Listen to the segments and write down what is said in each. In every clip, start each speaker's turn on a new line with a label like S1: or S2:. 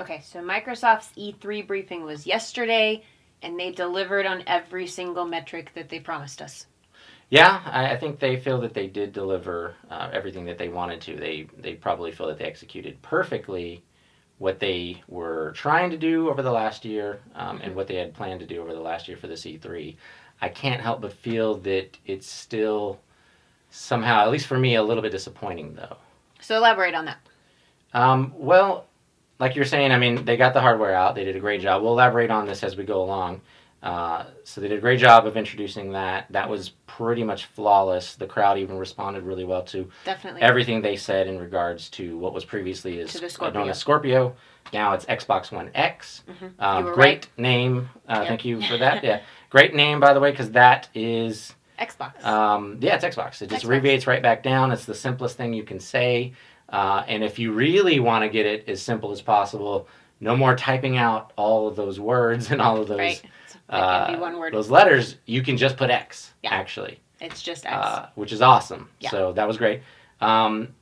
S1: Okay, so Microsoft's E3 briefing was yesterday, and they delivered on every single metric that they promised us.
S2: Yeah, I think they feel that they did deliver everything that they wanted to. They probably feel that they executed perfectly what they were trying to do over the last year and what they had planned to do over the last year for the E3. I can't help but feel that it's still somehow, at least for me, a little bit disappointing, though.
S1: So elaborate on that.
S2: Well, like you're saying, I mean, they got the hardware out. They did a great job. We'll elaborate on this as we go along. So they did a great job of introducing that. That was pretty much flawless. The crowd even responded really well to everything they said in regards to what was previously known as Scorpio. Now it's Xbox One X.
S1: Mm-hmm.
S2: Great
S1: right.
S2: name. Thank you for that. Yeah, great name, by the way, because that is
S1: Xbox.
S2: Yeah, it's Xbox. It just abbreviates right back down. It's the simplest thing you can say. And if you really want to get it as simple as possible, no more typing out all of those words and all of those.
S1: Right. It can be one word.
S2: Those letters, you can just put X, actually.
S1: It's just X.
S2: Which is awesome.
S1: Yeah.
S2: So that was great.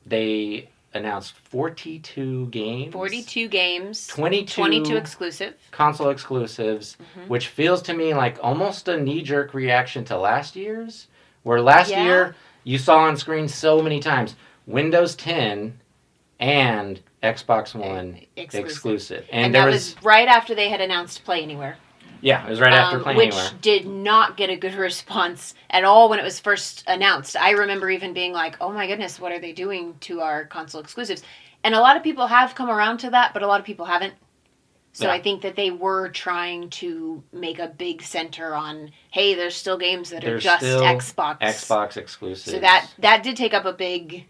S2: They announced 42 games.
S1: 42 games.
S2: 22
S1: exclusive.
S2: Console exclusives, which feels to me like almost a knee-jerk reaction to last year's, where last year you saw on screen so many times Windows 10 and Xbox One exclusive.
S1: And that was right after they had announced Play Anywhere.
S2: Yeah, it was right after Play Anywhere.
S1: Which did not get a good response at all when it was first announced. I remember even being like, oh my goodness, what are they doing to our console exclusives? And a lot of people have come around to that, but a lot of people haven't. So I think that they were trying to make a big center on, hey, there's still games that are just
S2: Xbox exclusives.
S1: So that did take up a big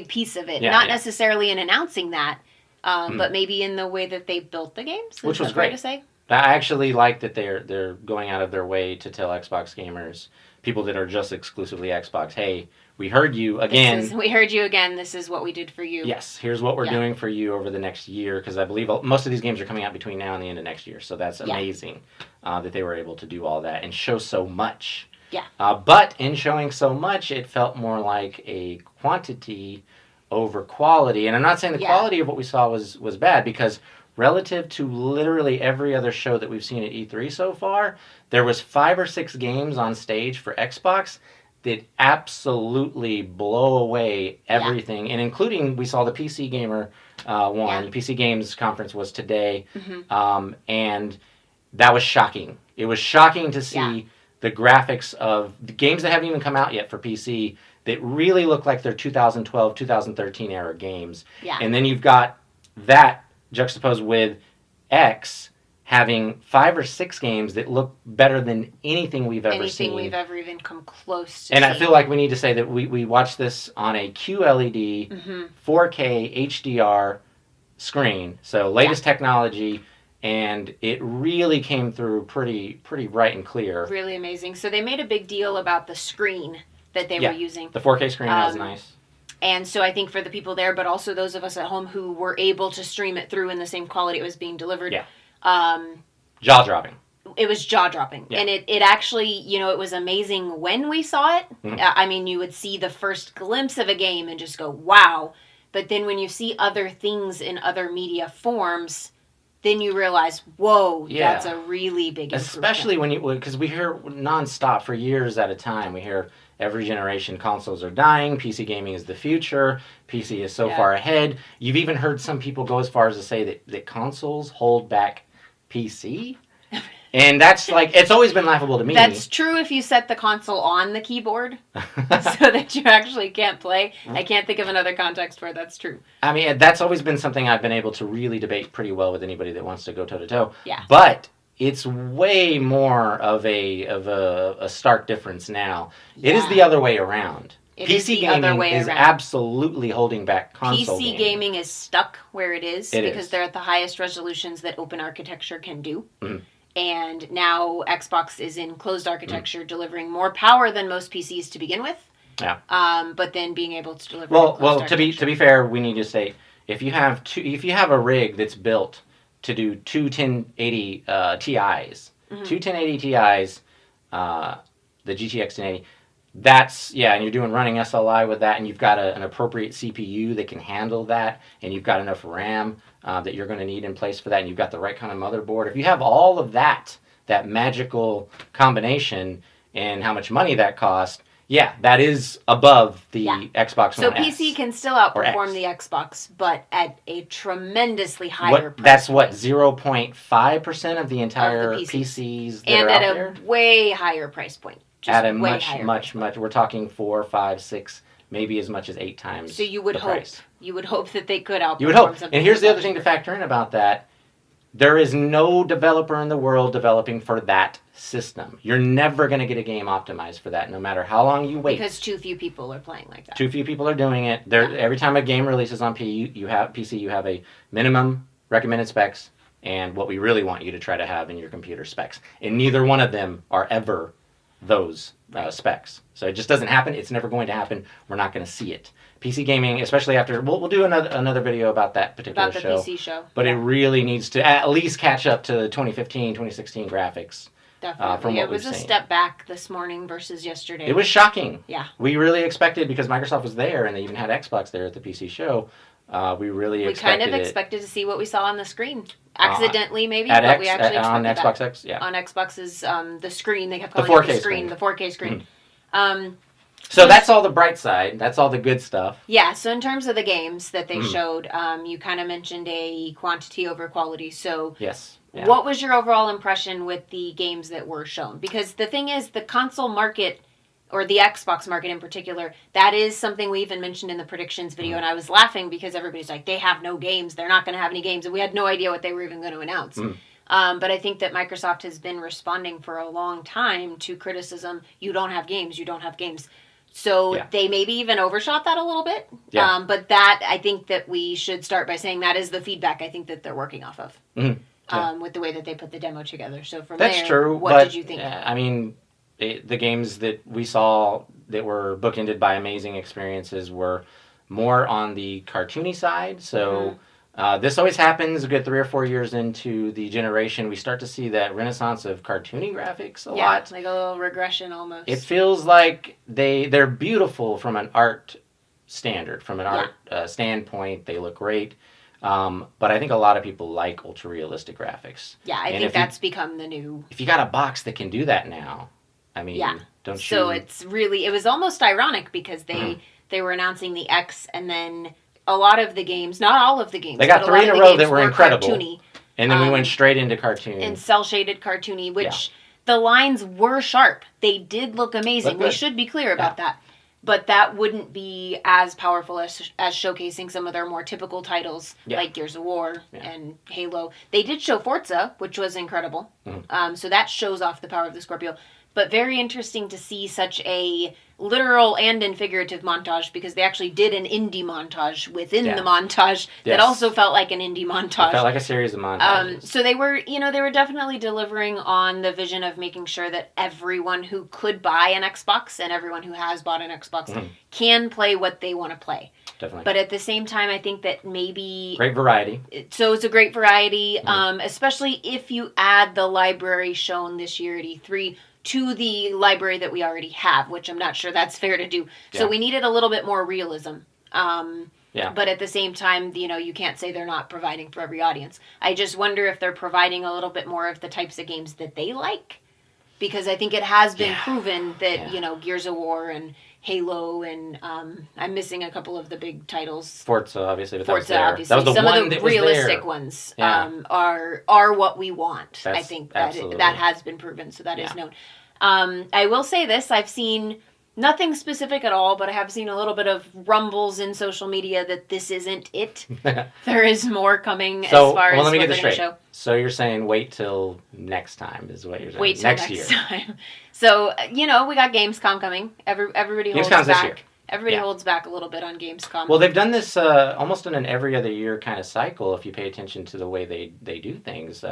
S1: piece of it. Not necessarily in announcing that, but maybe in the way that they built the games.
S2: Which was great
S1: to say?
S2: I actually like that they're going out of their way to tell Xbox gamers, people that are just exclusively Xbox, hey, we heard you again.
S1: We heard you again. This is what we did for you.
S2: Yes, here's what we're doing for you over the next year, because I believe most of these games are coming out between now and the end of next year. So that's amazing that they were able to do all that and show so much.
S1: Yeah.
S2: But in showing so much, it felt more like a quantity over quality. And I'm not saying the quality of what we saw was bad, because relative to literally every other show that we've seen at E3 so far, there was 5 or 6 games on stage for Xbox that absolutely blow away everything. And including, we saw the PC Gamer one. The PC Games conference was today. And that was shocking. It was shocking to see the graphics of the games that haven't even come out yet for PC that really look like they're 2012, 2013 era games.
S1: Yeah.
S2: And then you've got that juxtaposed with X having 5 or 6 games that look better than anything we've ever seen.
S1: Anything we've ever even come close to
S2: And
S1: seeing.
S2: I feel like we need to say that we watched this on a QLED 4K HDR screen. So latest technology, and it really came through pretty bright and clear.
S1: Really amazing. So they made a big deal about the screen that they were using.
S2: The 4K screen was nice.
S1: And so I think for the people there, but also those of us at home who were able to stream it through in the same quality it was being delivered.
S2: Jaw-dropping.
S1: It was jaw-dropping. Yeah. And it actually, it was amazing when we saw it. I mean, you would see the first glimpse of a game and just go, wow. But then when you see other things in other media forms, then you realize, whoa, that's a really big improvement.
S2: Especially because we hear nonstop for years at a time. We hear every generation consoles are dying. PC gaming is the future. PC is so far ahead. You've even heard some people go as far as to say that consoles hold back PC. And that's it's always been laughable to me.
S1: That's true if you set the console on the keyboard so that you actually can't play. I can't think of another context where that's true.
S2: I mean, that's always been something I've been able to really debate pretty well with anybody that wants to go toe-to-toe.
S1: Yeah.
S2: But it's way more of a stark difference now. Yeah. It is the other way around. PC gaming is absolutely holding back console gaming.
S1: PC gaming is stuck where it is because they're at the highest resolutions that open architecture can do. And now Xbox is in closed architecture, delivering more power than most PCs to begin with.
S2: Yeah.
S1: But then being able to deliver.
S2: Well, to be fair, we need to say if you have a rig that's built to do two 1080 Ti's, two 1080 Ti's, the GTX 1080. And you're doing running SLI with that, and you've got an appropriate CPU that can handle that, and you've got enough RAM. that you're going to need in place for that, and you've got the right kind of motherboard. If you have all of that magical combination, and how much money that costs, yeah, that is above the Xbox One S.
S1: So PC can still outperform the Xbox, but at a tremendously higher price.
S2: That's what, 0.5% of the entire PCs that
S1: and
S2: are out
S1: at
S2: there?
S1: A way higher price point.
S2: At a much, we're talking 4, 5, 6, maybe as much as 8 times.
S1: So you would hope.
S2: Price.
S1: You would hope that they could outperform.
S2: You would hope.
S1: Something.
S2: And here's the other thing to factor in about that. There is no developer in the world developing for that system. You're never going to get a game optimized for that, no matter how long you wait.
S1: Because too few people are playing like that.
S2: Too few people are doing it. Every time a game releases on PC, you have a minimum recommended specs and what we really want you to try to have in your computer specs. And neither one of them are ever those specs. So it just doesn't happen. It's never going to happen. We're not going to see it. PC gaming, especially after, we'll do another video about that particular show.
S1: About the PC show.
S2: But it really needs to at least catch up to the 2015, 2016 graphics.
S1: Definitely.
S2: From what
S1: it was
S2: we've
S1: a
S2: seen.
S1: Step back this morning versus yesterday.
S2: It was shocking.
S1: Yeah.
S2: We really expected, because Microsoft was there and they even had Xbox there at the PC show, we
S1: kind of expected to see what we saw on the screen. Accidentally, maybe, but we actually
S2: on
S1: expected
S2: Xbox
S1: that.
S2: X, yeah.
S1: On Xbox's, the screen, they kept calling it the screen, the 4K screen.
S2: So that's all the bright side. That's all the good stuff.
S1: Yeah, so in terms of the games that they showed, you kind of mentioned a quantity over quality. So
S2: yes. Yeah.
S1: What was your overall impression with the games that were shown? Because the thing is, the console market, or the Xbox market in particular, that is something we even mentioned in the predictions video, and I was laughing because everybody's like, they have no games, they're not going to have any games, and we had no idea what they were even going to announce. But I think that Microsoft has been responding for a long time to criticism, you don't have games. So they maybe even overshot that a little bit.
S2: Yeah.
S1: But that, I think that we should start by saying that is the feedback I think that they're working off of. With the way that they put the demo together. So from
S2: That's
S1: there,
S2: true,
S1: what did you think?
S2: I mean, the games that we saw that were bookended by amazing experiences were more on the cartoony side. So this always happens a good 3 or 4 years into the generation. We start to see that renaissance of cartoony graphics a lot.
S1: Like a little regression almost.
S2: It feels like they're beautiful from an art standard, from an art standpoint. They look great. But I think a lot of people like ultra realistic graphics.
S1: Yeah, I think that's become the new.
S2: If you got a box that can do that now, I mean, don't you?
S1: So it was almost ironic because they were announcing the X, and then a lot of the games, not all of the games,
S2: they got 3 in a row that were incredible.
S1: Cartoony,
S2: and then we went straight into cartoon.
S1: And cell shaded cartoony, which the lines were sharp. They did look amazing. We should be clear about that. But that wouldn't be as powerful as showcasing some of their more typical titles, like Gears of War and Halo. They did show Forza, which was incredible. So that shows off the power of the Scorpio. But very interesting to see such a literal and in figurative montage, because they actually did an indie montage within the montage that also felt like an indie montage.
S2: It felt like a series of montages.
S1: So they were definitely delivering on the vision of making sure that everyone who could buy an Xbox and everyone who has bought an Xbox can play what they want to play.
S2: Definitely.
S1: But at the same time, I think that maybe...
S2: Great variety.
S1: So it's a great variety, especially if you add the library shown this year at E3 to the library that we already have, which I'm not sure that's fair to do. So we needed a little bit more realism. But at the same time, you can't say they're not providing for every audience. I just wonder if they're providing a little bit more of the types of games that they like. Because I think it has been proven that, Gears of War and Halo and I'm missing a couple of the big titles.
S2: Forza, obviously. But
S1: Forza,
S2: that was there.
S1: obviously.
S2: That was the
S1: Some
S2: one
S1: of the
S2: that was
S1: realistic
S2: there.
S1: ones are what we want. I think that has been proven, so that is known. I will say this, I've seen nothing specific at all, but I have seen a little bit of rumbles in social media that this isn't it. There is more coming as far as
S2: let me
S1: what
S2: get this
S1: they're
S2: straight.
S1: going to show.
S2: So you're saying wait till next time is what you're saying.
S1: Wait till next
S2: year.
S1: time. So, we got Gamescom coming. Everybody holds
S2: Gamescom's
S1: back.
S2: This year.
S1: Everybody holds back a little bit on Gamescom.
S2: Well, they've done this almost in an every other year kind of cycle, if you pay attention to the way they do things.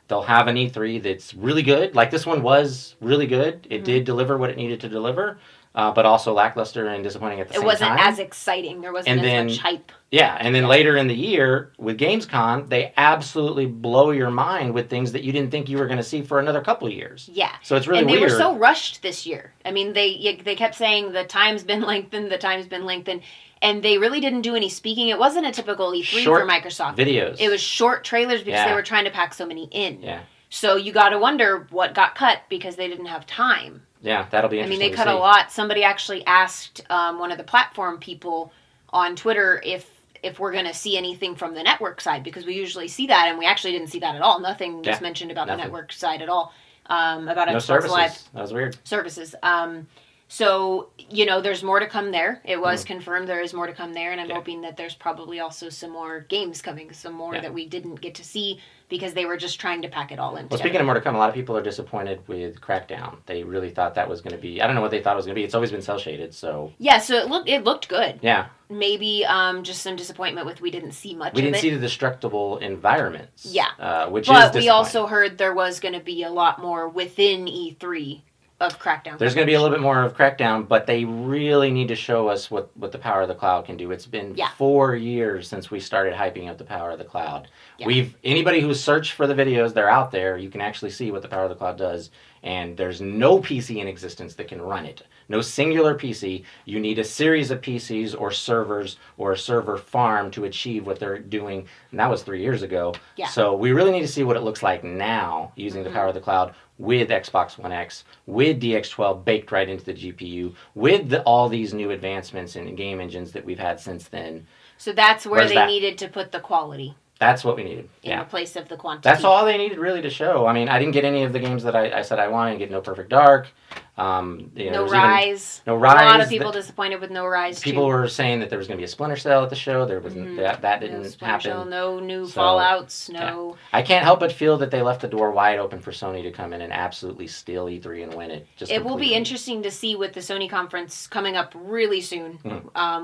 S2: They'll have an E3 that's really good. Like this one was really good. It did deliver what it needed to deliver. but also lackluster and disappointing at the same time.
S1: It wasn't as exciting. There wasn't as much hype.
S2: Yeah, and then later in the year with Gamescom, they absolutely blow your mind with things that you didn't think you were going to see for another couple of years.
S1: Yeah.
S2: So it's really
S1: weird. And they
S2: weird.
S1: were so rushed this year. I mean, they kept saying the time's been lengthened, and they really didn't do any speaking. It wasn't a typical E3
S2: Short
S1: for Microsoft.
S2: videos.
S1: It was short trailers because they were trying to pack so many in.
S2: Yeah.
S1: So you got to wonder what got cut because they didn't have time.
S2: Yeah, that'll be interesting.
S1: I mean, they cut a lot. Somebody actually asked one of the platform people on Twitter if we're going to see anything from the network side, because we usually see that, and we actually didn't see that at all. Nothing was mentioned about the network side at all. About
S2: no
S1: Xbox
S2: services.
S1: Live.
S2: That was weird.
S1: Services. So, there's more to come there. It was confirmed there is more to come there, and I'm hoping that there's probably also some more games coming, some more that we didn't get to see because they were just trying to pack it all in.
S2: Well, speaking of more to come, a lot of people are disappointed with Crackdown. They really thought that was going to be, I don't know what they thought it was going to be. It's always been cel-shaded, so.
S1: Yeah, so it looked good.
S2: Yeah.
S1: Maybe just some disappointment with we didn't see much of it.
S2: We didn't see the destructible environments.
S1: Yeah.
S2: Which
S1: but
S2: is
S1: we also heard there was going to be a lot more within E3 of Crackdown.
S2: There's going to be a little bit more of Crackdown, but they really need to show us what the power of the cloud can do. It's been 4 years since we started hyping up the power of the cloud. Yeah. Anybody who's searched for the videos, they're out there. You can actually see what the power of the cloud does, and there's no PC in existence that can run it. No singular PC. You need a series of PCs or servers or a server farm to achieve what they're doing, and that was 3 years ago.
S1: Yeah.
S2: So we really need to see what it looks like now using the power of the cloud with Xbox One X, with DX12 baked right into the GPU, with all these new advancements in game engines that we've had since then.
S1: So that's where they needed to put the quality.
S2: That's what we needed.
S1: In the place of the quantity.
S2: That's all they needed really to show. I mean, I didn't get any of the games that I said I wanted. I didn't get No Perfect Dark.
S1: No Rise.
S2: No Rise.
S1: A lot of people disappointed with No Rise.
S2: People were saying that there was going to be a Splinter Cell at the show. There was that didn't happen.
S1: Cell, no new Fallouts. No.
S2: Yeah. I can't help but feel that they left the door wide open for Sony to come in and absolutely steal E3 and win it.
S1: It will be interesting to see with the Sony conference coming up really soon,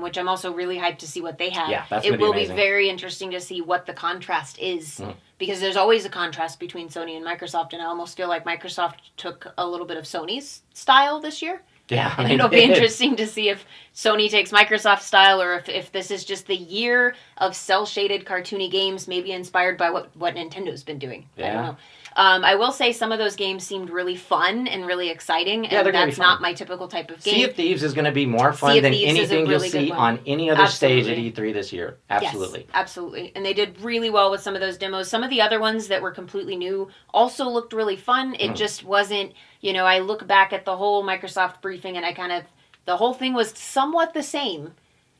S1: which I'm also really hyped to see what they have.
S2: Yeah, that's
S1: it will
S2: amazing.
S1: Be very interesting to see what the contrast is. Because there's always a contrast between Sony and Microsoft, and I almost feel like Microsoft took a little bit of Sony's style this year.
S2: Yeah,
S1: and it'll be interesting to see if Sony takes Microsoft style, or if this is just the year of cel-shaded cartoony games, maybe inspired by what Nintendo's been doing.
S2: Yeah.
S1: I don't know. I will say some of those games seemed really fun and really exciting, and that's not my typical type of game.
S2: Sea of Thieves is going to be more fun than anything you'll see on any other stage at E3 this year. Absolutely.
S1: Yes, absolutely. And they did really well with some of those demos. Some of the other ones that were completely new also looked really fun. It just wasn't, I look back at the whole Microsoft briefing and the whole thing was somewhat the same.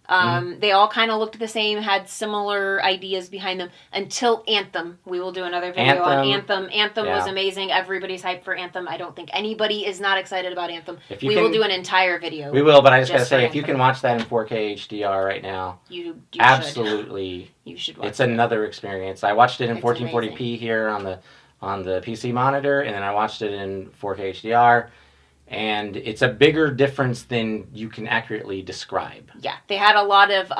S1: They all kind of looked the same, had similar ideas behind them until Anthem. We will do another video on Anthem. Anthem was amazing. Everybody's hyped for Anthem. I don't think anybody is not excited about Anthem. We will do an entire video.
S2: We will, but I just got to say, if you can watch that in 4K HDR right now,
S1: you
S2: absolutely,
S1: you should watch
S2: it's another experience. I watched it in 1440p here on the PC monitor, and then I watched it in 4K HDR. And it's a bigger difference than you can accurately describe.
S1: Yeah, they had a lot of,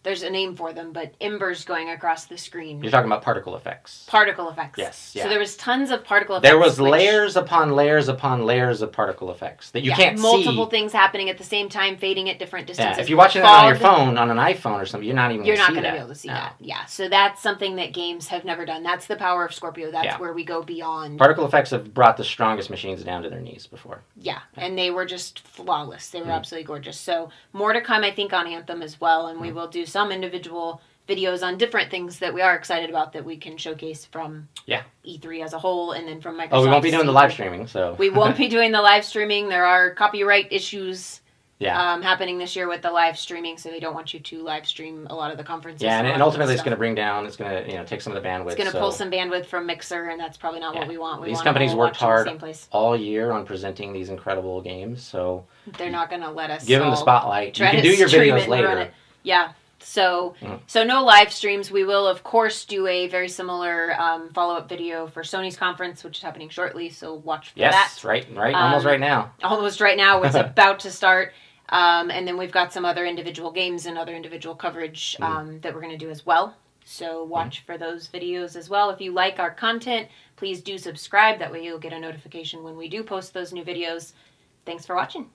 S1: there's a name for them, but embers going across the screen.
S2: You're talking about particle effects.
S1: Particle effects.
S2: Yes. Yeah.
S1: So there was tons of particle effects.
S2: There was layers upon layers upon layers of particle effects that you can't see.
S1: Multiple things happening at the same time, fading at different distances.
S2: Yeah, if you're watching it on your phone, on an iPhone or something, you're not even going to see that.
S1: You're not going to be able to see that. Yeah, so that's something that games have never done. That's the power of Scorpio. That's where we go beyond.
S2: Particle effects have brought the strongest machines down to their knees before.
S1: Yeah, and they were just flawless. They were absolutely gorgeous. So more to come, I think, on Anthem as well, and we will do some individual videos on different things that we are excited about that we can showcase from E3 as a whole, and then from Microsoft.
S2: Oh, we won't be doing the live streaming, so.
S1: We won't be doing the live streaming. There are copyright issues happening this year with the live streaming, so they don't want you to live stream a lot of the conferences.
S2: Yeah, and ultimately it's going to bring down, it's going to take some of the bandwidth.
S1: It's going to pull some bandwidth from Mixer, and that's probably not what we want.
S2: These companies worked hard all year on presenting these incredible games, so.
S1: They're not going to let us
S2: give them the spotlight. You can do your videos later.
S1: Yeah. So no live streams. We will, of course, do a very similar follow-up video for Sony's conference, which is happening shortly, so watch for that.
S2: Yes, right, almost right now.
S1: Almost right now. It's about to start. And then we've got some other individual games and other individual coverage that we're going to do as well. So watch for those videos as well. If you like our content, please do subscribe. That way you'll get a notification when we do post those new videos. Thanks for watching.